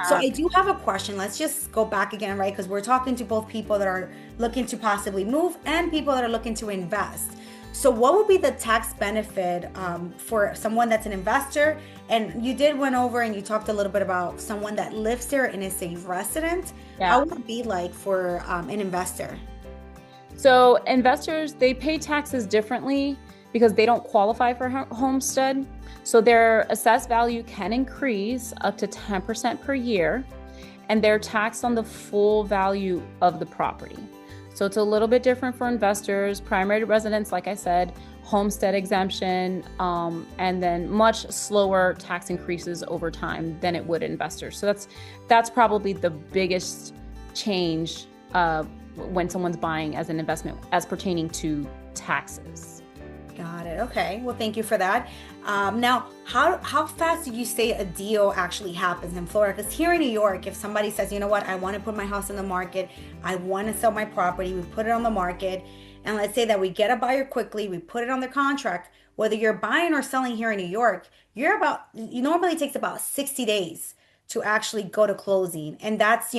So I do have a question. Let's just go back again, right? Because we're talking to both people that are looking to possibly move and people that are looking to invest. So what would be the tax benefit for someone that's an investor? And you did went over and you talked a little bit about someone that lives there and is a resident. How Yeah. would it be like for an investor? So investors, they pay taxes differently because they don't qualify for homestead. So their assessed value can increase up to 10% per year, and they're taxed on the full value of the property. So it's a little bit different for investors, primary residents, like I said, homestead exemption, and then much slower tax increases over time than it would investors. So that's probably the biggest change when someone's buying as an investment as pertaining to taxes. Got it. Okay. Well, thank you for that. Now, how fast do you say a deal actually happens in Florida? Because here in New York, if somebody says, you know what, I want to put my house on the market, I want to sell my property, we put it on the market, and let's say that we get a buyer quickly, we put it on the contract, whether you're buying or selling here in New York, you normally takes about 60 days to actually go to closing. And that's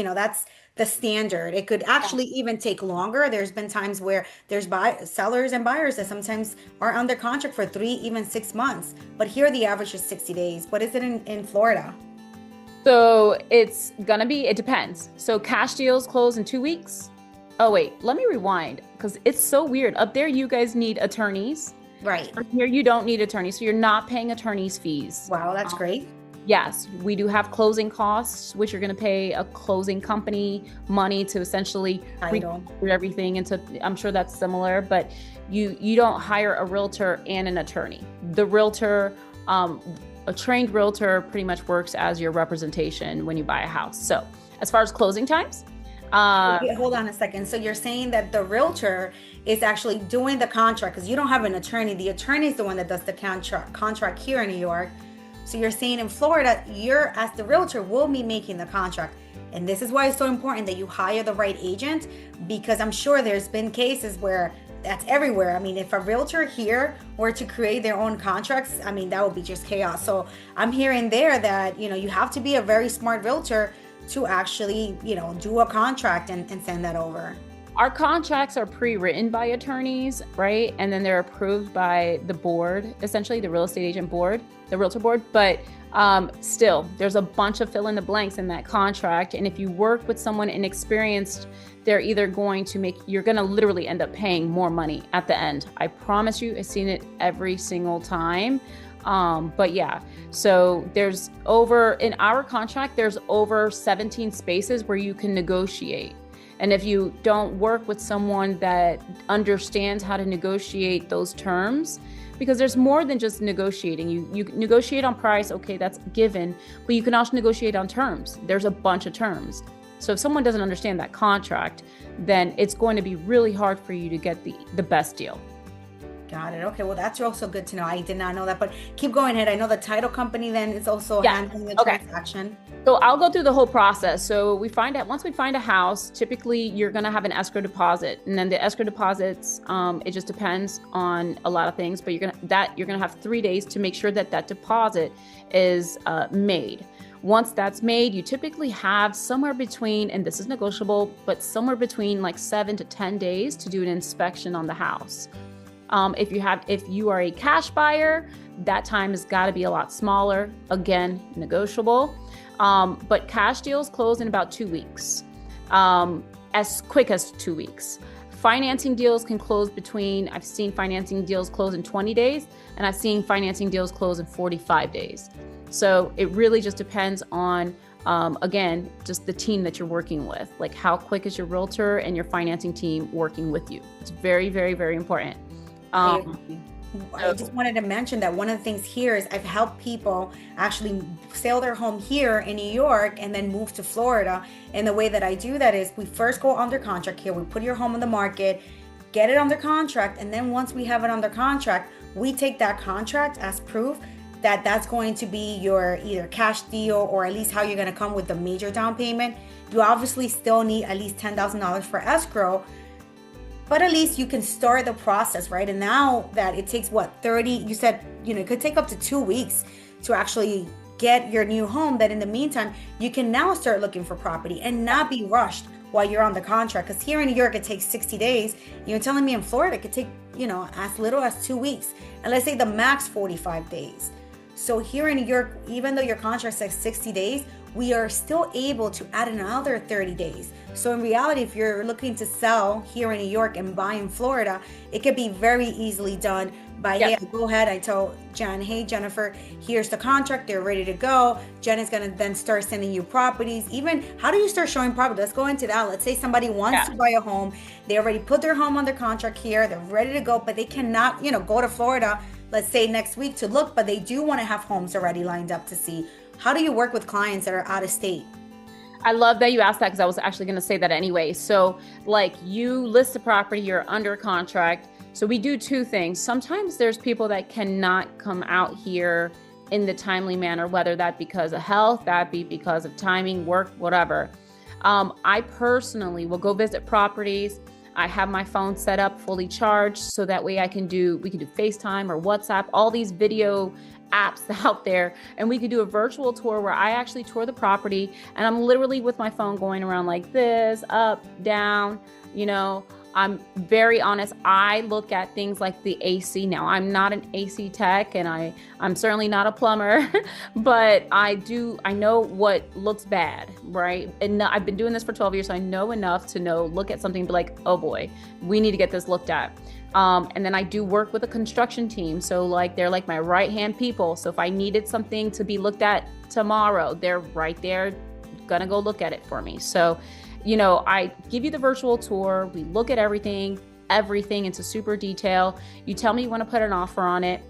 the standard. It could actually even take longer. There's been times where there's sellers and buyers that sometimes are under contract for 3, even 6 months. But here the average is 60 days. What is it in Florida? So it depends. So cash deals close in 2 weeks. Oh, wait, let me rewind because it's so weird. Up there, you guys need attorneys. Right. Here, you don't need attorneys. So you're not paying attorneys' fees. Wow, that's great. Yes, we do have closing costs, which you're going to pay a closing company money to essentially Title. record everything. And so I'm sure that's similar, but you don't hire a realtor and an attorney. The realtor, a trained realtor pretty much works as your representation when you buy a house. So as far as closing times, Okay, hold on a second. So you're saying that the realtor is actually doing the contract because you don't have an attorney. The attorney is the one that does the contract here in New York. So you're saying in Florida, you're as the realtor will be making the contract. And this is why it's so important that you hire the right agent because I'm sure there's been cases where that's everywhere. I mean, if a realtor here were to create their own contracts, I mean, that would be just chaos. So I'm hearing there that, you have to be a very smart realtor to actually, do a contract and send that over. our contracts are pre-written by attorneys, right? And then they're approved by the board, essentially the real estate agent board, the realtor board. But still, there's a bunch of fill in the blanks in that contract. And if you work with someone inexperienced, they're either you're going to literally end up paying more money at the end. I promise you, I've seen it every single time. But yeah, so in our contract, there's over 17 spaces where you can negotiate. And if you don't work with someone that understands how to negotiate those terms, because there's more than just negotiating. You negotiate on price, okay, that's given, but you can also negotiate on terms. There's a bunch of terms. So if someone doesn't understand that contract, then it's going to be really hard for you to get the best deal. Got it. Okay. Well, that's also good to know. I did not know that, but keep going ahead. I know the title company then is also Yeah. handling the Okay. transaction. So I'll go through the whole process. So once we find a house, typically you're going to have an escrow deposit, and then the escrow deposits, it just depends on a lot of things, but you're going to have 3 days to make sure that deposit is made. Once that's made, you typically have somewhere between, and this is negotiable, but somewhere between like 7 to 10 days to do an inspection on the house. If you are a cash buyer, that time has got to be a lot smaller. Again, negotiable. But cash deals close in about 2 weeks, as quick as 2 weeks. Financing deals can close I've seen financing deals close in 20 days, and I've seen financing deals close in 45 days. So it really just depends on, again, just the team that you're working with. Like how quick is your realtor and your financing team working with you? It's very, very, very important. I just wanted to mention that one of the things here is I've helped people actually sell their home here in New York and then move to Florida. And the way that I do that is we first go under contract here. We put your home on the market, get it under contract. And then once we have it under contract, we take that contract as proof that that's going to be your either cash deal or at least how you're going to come with the major down payment. You obviously still need at least $10,000 for escrow, but at least you can start the process, right? And now that it takes you said, it could take up to 2 weeks to actually get your new home, that in the meantime, you can now start looking for property and not be rushed while you're on the contract. Because here in New York, it takes 60 days. You're telling me in Florida, it could take, as little as 2 weeks. And let's say the max 45 days. So here in New York, even though your contract says 60 days, we are still able to add another 30 days. So in reality, if you're looking to sell here in New York and buy in Florida, it could be very easily done by, hey, I go ahead, I tell Jen, hey, Jennifer, here's the contract, they're ready to go. Jen is going to then start sending you properties. Even, how do you start showing property? Let's go into that. Let's say somebody wants to buy a home. They already put their home under contract here. They're ready to go, but they cannot, go to Florida, let's say next week to look, but they do want to have homes already lined up to see. How do you work with clients that are out of state? I love that you asked that, because I was actually going to say that anyway. So like, you list the property, you're under contract. So we do two things. Sometimes there's people that cannot come out here in the timely manner, whether that because of health, that be because of timing, work, whatever. I personally will go visit properties. I have my phone set up fully charged, so that way we can do FaceTime or WhatsApp, all these video apps out there, and we could do a virtual tour where I actually tour the property, and I'm literally with my phone going around like this, up, down, I'm very honest. I look at things like the AC. Now, I'm not an AC tech, and I'm certainly not a plumber, but I know what looks bad, right? And I've been doing this for 12 years, so I know enough to look at something and be like, oh boy, we need to get this looked at. And then I do work with a construction team. So like, they're like my right-hand people. So if I needed something to be looked at tomorrow, they're right there, gonna go look at it for me. So I give you the virtual tour. We look at everything into super detail. You tell me you want to put an offer on it.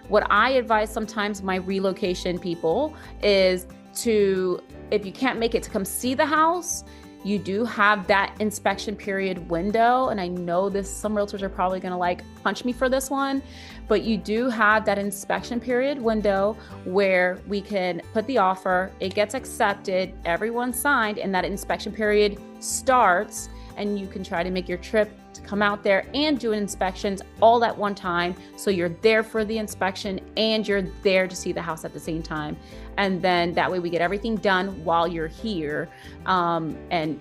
What I advise sometimes my relocation people is if you can't make it to come see the house, you do have that inspection period window. And I know some realtors are probably going to punch me for this one, but you do have that inspection period window where we can put the offer, it gets accepted, everyone's signed, and that inspection period starts, and you can try to make your trip to come out there and do inspections all at one time. So you're there for the inspection and you're there to see the house at the same time. And then that way we get everything done while you're here, and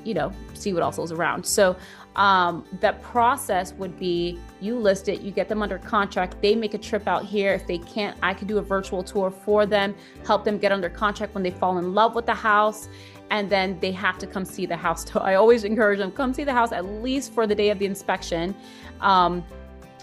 see what else is around. So that process would be, you list it, you get them under contract, they make a trip out here. If they can't, I could do a virtual tour for them, help them get under contract when they fall in love with the house. And then they have to come see the house. So I always encourage them, come see the house at least for the day of the inspection. And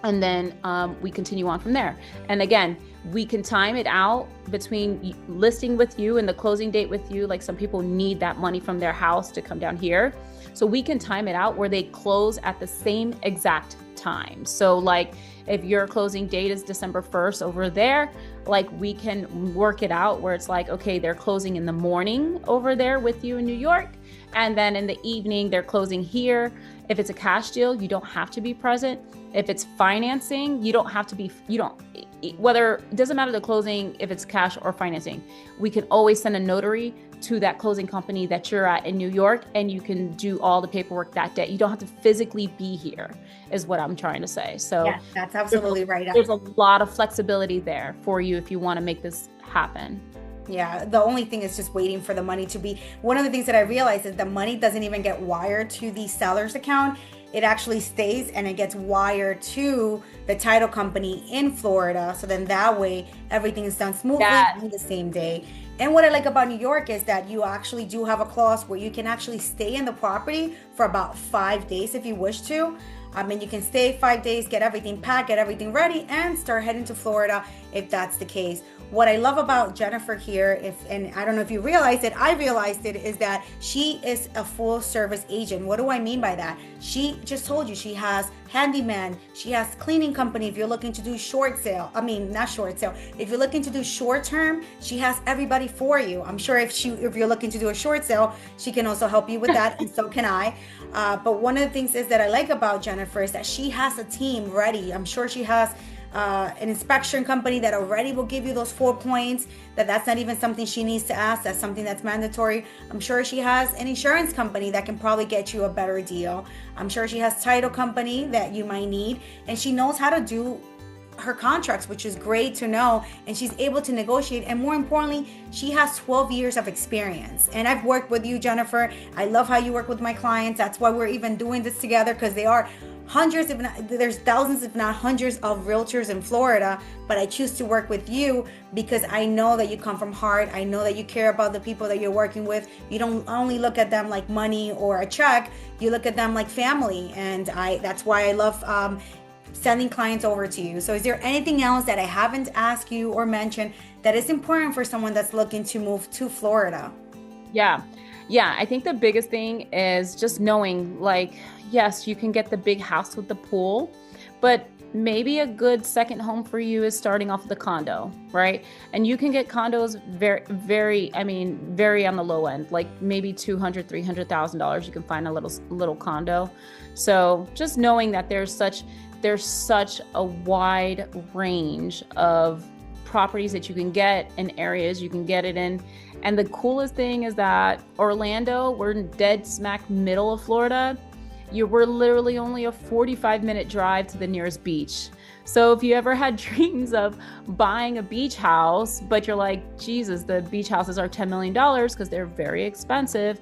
then we continue on from there. And again, we can time it out between listing with you and the closing date with you. Like, some people need that money from their house to come down here. So we can time it out where they close at the same exact time. So like, if your closing date is December 1st over there, we can work it out where it's like, okay, they're closing in the morning over there with you in New York, and then in the evening they're closing here. If it's a cash deal, you don't have to be present. If it's financing, you don't have to be, it doesn't matter the closing, if it's cash or financing. We can always send a notary to that closing company that you're at in New York, and you can do all the paperwork that day. You don't have to physically be here, is what I'm trying to say. So yeah, that's absolutely right. There's a lot of flexibility there for you if you want to make this happen. Yeah, the only thing is just waiting for the money to be. One of the things that I realized is the money doesn't even get wired to the seller's account. It actually stays and it gets wired to the title company in Florida. So then that way everything is done smoothly on the same day. And what I like about New York is that you actually do have a clause where you can actually stay in the property for about 5 days if you wish to. You can stay 5 days, get everything packed, get everything ready, and start heading to Florida if that's the case. What I love about Jennifer here, and I don't know if you realized it, I realized it, is that she is a full service agent. What do I mean by that? She just told you she has handyman, she has cleaning company. If you're looking to do if you're looking to do short term, she has everybody for you. I'm sure if you're looking to do a short sale, she can also help you with that, and so can I. But one of the things is that I like about Jennifer is that she has a team ready. I'm sure she has an inspection company that already will give you those 4 points, that's not even something she needs to ask, that's something that's mandatory. I'm sure she has an insurance company that can probably get you a better deal. I'm sure she has title company that you might need, and she knows how to do her contracts, which is great to know. And she's able to negotiate. And more importantly, she has 12 years of experience. And I've worked with you, Jennifer. I love how you work with my clients. That's why we're even doing this together, because they are hundreds, if not, there's thousands, if not hundreds of realtors in Florida, but I choose to work with you because I know that you come from heart. I know that you care about the people that you're working with. You don't only look at them like money or a check, you look at them like family. And that's why I love sending clients over to you. So is there anything else that I haven't asked you or mentioned that is important for someone that's looking to move to Florida? Yeah, I think the biggest thing is just knowing, like, yes, you can get the big house with the pool, but maybe a good second home for you is starting off with a condo, right? And you can get condos very on the low end, like maybe $200,000, $300,000. You can find a little condo. So just knowing that there's such a wide range of properties that you can get in areas you can get it in. And the coolest thing is that Orlando, we're dead smack middle of Florida. We're literally only a 45-minute drive to the nearest beach. So if you ever had dreams of buying a beach house, but you're like, Jesus, the beach houses are $10 million because they're very expensive,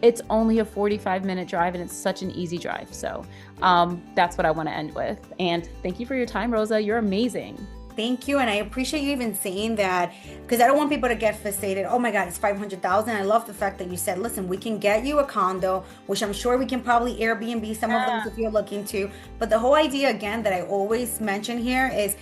it's only a 45-minute drive, and it's such an easy drive. So that's what I want to end with. And thank you for your time, Rosa. You're amazing. Thank you. And I appreciate you even saying that, because I don't want people to get fixated. Oh my God, it's $500,000. I love the fact that you said, listen, we can get you a condo, which I'm sure we can probably Airbnb some of those if you're looking to. But the whole idea, again, that I always mention here is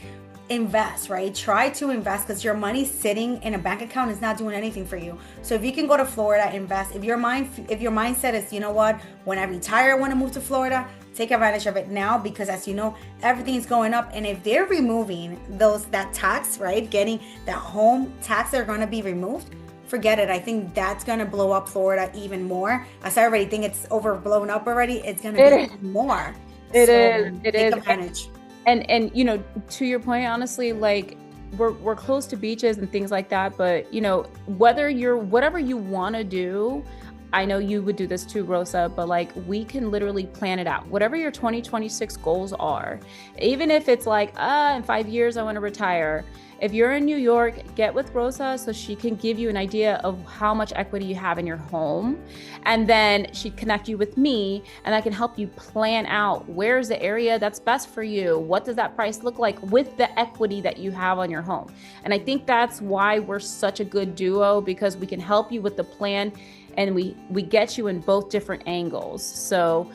invest, right? Try to invest, because your money sitting in a bank account is not doing anything for you. So if you can go to Florida, invest. If your mindset is, you know what, when I retire, I want to move to Florida, take advantage of it now, because as you know, everything is going up. And if they're removing that tax, right, getting that home tax, they're going to be removed, forget it. I think that's going to blow up Florida even more. As I already think it's blown up already, it's going to be even more. It Take advantage. And you know, to your point, honestly, like we're close to beaches and things like that, but you know, whatever you want to do, I know you would do this too, Rosa, but like we can literally plan it out. Whatever your 2026 goals are, even if it's like, in 5 years, I want to retire. If you're in New York, get with Rosa so she can give you an idea of how much equity you have in your home. And then she'd connect you with me, and I can help you plan out where's the area that's best for you. What does that price look like with the equity that you have on your home? And I think that's why we're such a good duo, because we can help you with the plan, and we get you in both different angles. So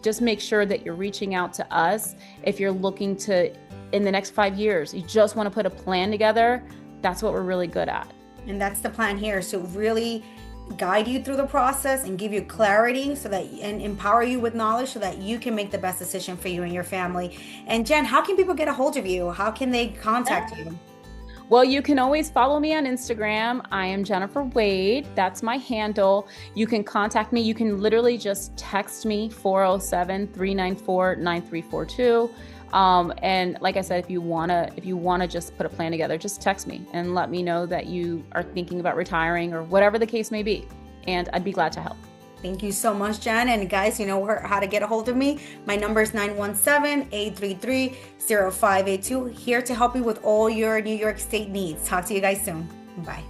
just make sure that you're reaching out to us if you're looking to, in the next 5 years, you just want to put a plan together. That's what we're really good at. And that's the plan here. So really guide you through the process and give you clarity and empower you with knowledge so that you can make the best decision for you and your family. And Jen, how can people get a hold of you? How can they contact you? Well, you can always follow me on Instagram. I am Jennifer Wade. That's my handle. You can contact me. You can literally just text me 407-394-9342. And like I said, if you wanna just put a plan together, just text me and let me know that you are thinking about retiring or whatever the case may be. And I'd be glad to help. Thank you so much, Jen. And guys, you know how to get a hold of me. My number is 917-833-0582. Here to help you with all your New York State needs. Talk to you guys soon. Bye.